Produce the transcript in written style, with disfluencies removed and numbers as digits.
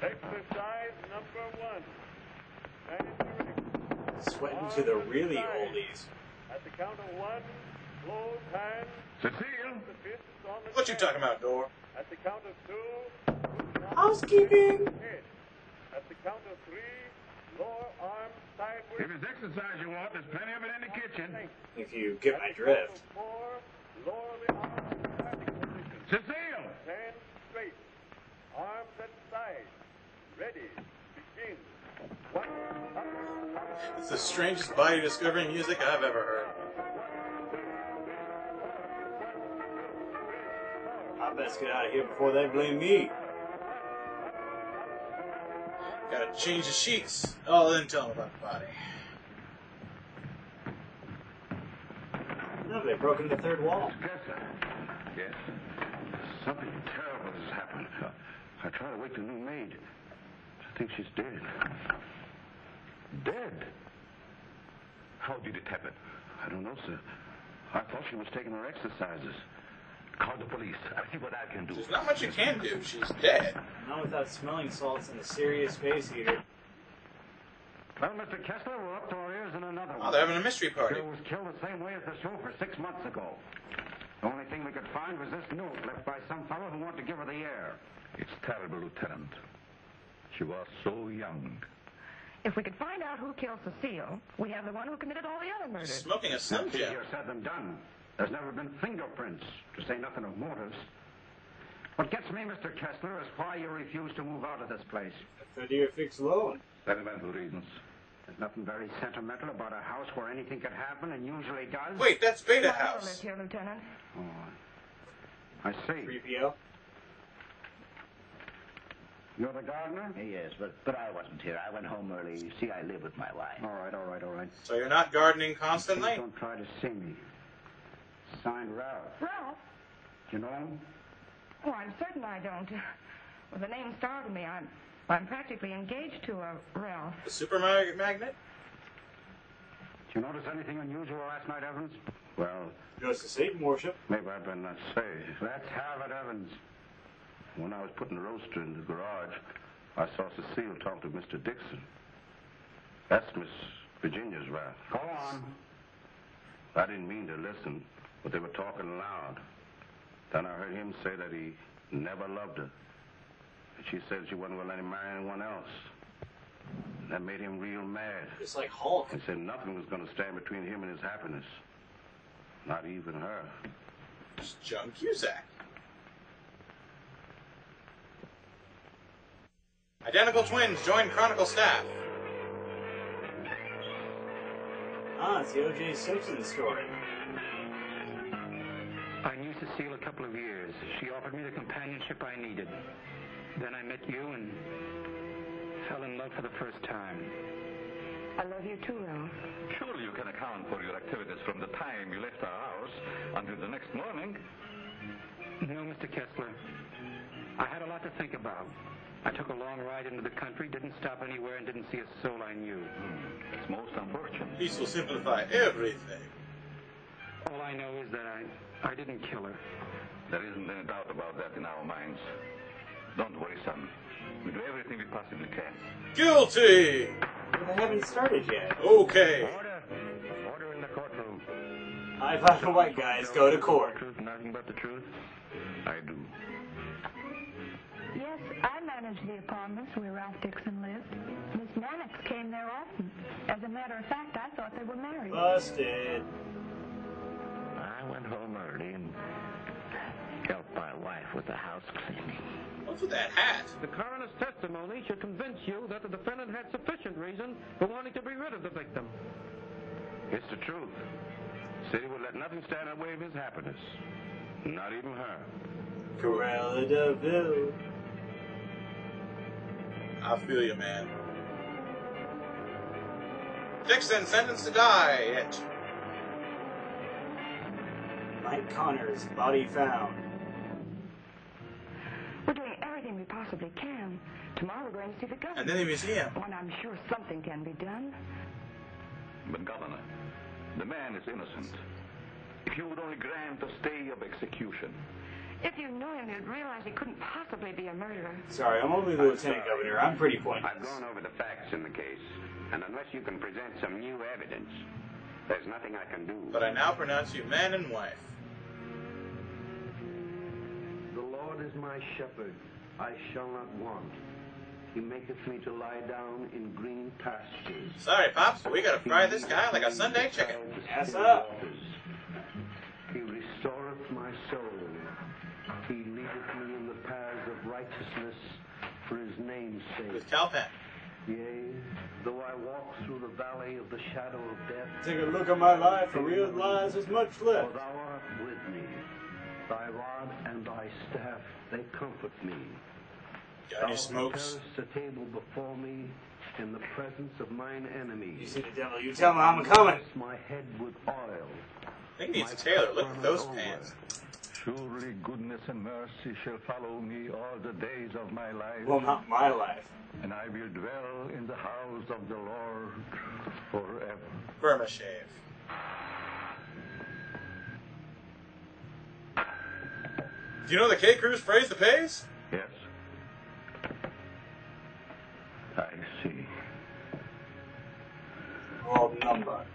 Exercise number 1. And Sweating to the really oldies. At the count of 1, close hands. Cecile? The fists on the What you chest. talking about, Door? At the count of 2, Housekeeping. head. At the count of 3, lower arm sideways. If it's exercise you want, there's plenty of it in the kitchen. If you get my drift. 4, lower the arm to standing position. Cecile! Hands straight. Arms at side. Ready. Begin. 1, up, It's the strangest body discovering music I've ever heard. I best get out of here before they blame me. Gotta change the sheets. Oh, then tell them about the body. No, they broke the third wall. Yes? Something terrible has happened. I tried to wake the new maid. I think she's dead. Dead? How did it happen? I don't know, sir. I thought she was taking her exercises. Call the police. I'll see what I can do. There's not much you can do. She's dead. Not without smelling salts and a serious space heater. Well, Mr. Kessler, we're up to our ears in another Oh, one. they're having a mystery party. Joe was killed the same way as the chauffeur 6 months ago. The only thing we could find was this note left by some fellow who wanted to give her the air. It's terrible, Lieutenant. She was so young. If we could find out who killed Cecile, we have the one who committed all the other murders. Smoking a Slim That's Jim. easier said than done. There's never been fingerprints, to say nothing of motives. What gets me, Mr. Kessler, is why you refuse to move out of this place. A 30-year fixed loan. Sentimental reasons. There's nothing very sentimental about a house where anything could happen and usually does. Wait, that's Beta My mother House. lives here, Lieutenant. Oh, I see. 3PO. You're the gardener? Yes, but I wasn't here. I went home early. You see, I live with my wife. All right. So you're not gardening Please constantly? don't try to see me. Signed Ralph. Ralph? Do you know him? Oh, I'm certain I don't. Well, the name startled me. I'm practically engaged to a Ralph. The supermarket magnet? Did you notice anything unusual last night, Evans? Well, Goes to Satan worship. maybe I'd better not say. Let's have it, Evans. When I was putting the roaster in the garage, I saw Cecile talk to Mr. Dixon. That's Miss Virginia's Ralph. Go on. I didn't mean to listen, but they were talking loud. Then I heard him say that he never loved her. And she said she wasn't going to let him marry anyone else. That made him real mad. Just like Hulk. He said nothing was going to stand between him and his happiness. Not even her. It's John Cusack. Identical twins join Chronicle staff. Ah, it's the O.J. Simpson story. I knew Cecile a couple of years. She offered me the companionship I needed. Then I met you and fell in love for the first time. I love you too, Ralph. Surely you can account for your activities from the time you left our house until the next morning. No, Mr. Kessler. I had a lot to think about. I took a long ride into the country, didn't stop anywhere, and didn't see a soul I knew. It's most unfortunate. Peace will simplify everything. All I know is that I didn't kill her. There isn't any doubt about that in our minds. Don't worry, son. We do everything we possibly can. Guilty! But they haven't started yet. Okay. Order in the courtroom. I thought the white guys go to court. Truth, nothing but the truth. I do. Yes, I manage the apartments where Ralph Dixon lived. Miss Mannix came there often. As a matter of fact, I thought they were married. Busted. I went home early and helped my wife with the house cleaning. What's with that hat? The coroner's testimony should convince you that the defendant had sufficient reason for wanting to be rid of the victim. It's the truth. City would let nothing stand in the way of his happiness. Not even her. Corella DeVille. I feel you, man. Dixon sentenced to die. It. Mike Connors, body found. We're doing everything we possibly can. Tomorrow we're going to see the governor. And then the museum. When I'm sure something can be done. But, Governor, the man is innocent. If you would only grant a stay of execution. If you knew him, you'd realize he couldn't possibly be a murderer. Sorry, I'm only the lieutenant governor. I'm pretty pointless. I've gone over the facts in the case, and unless you can present some new evidence, there's nothing I can do. But I now pronounce you man and wife. The Lord is my shepherd, I shall not want. He maketh me to lie down in green pastures. Sorry, Pops, we gotta fry this guy like a Sunday chicken. Ass up. He restoreth my soul. He leadeth me in the paths of righteousness for his name's sake. With Calpan. Yea, though I walk through the valley of the shadow of death, Take a look at my life and realize there's much for left. thou art with me. Thy rod and thy staff, they comfort me. Got any smokes? Preparest a table before me in the presence of mine enemies. You see the devil, you tell him I'm coming. My head with oil. I think he needs a tailor. Look at those pants. Surely goodness and mercy shall follow me all the days of my life, Well, not my life. and I will dwell in the house of the Lord forever. Burma shave. Do you know the K Cruise phrase the pays? Yes, I see. World number.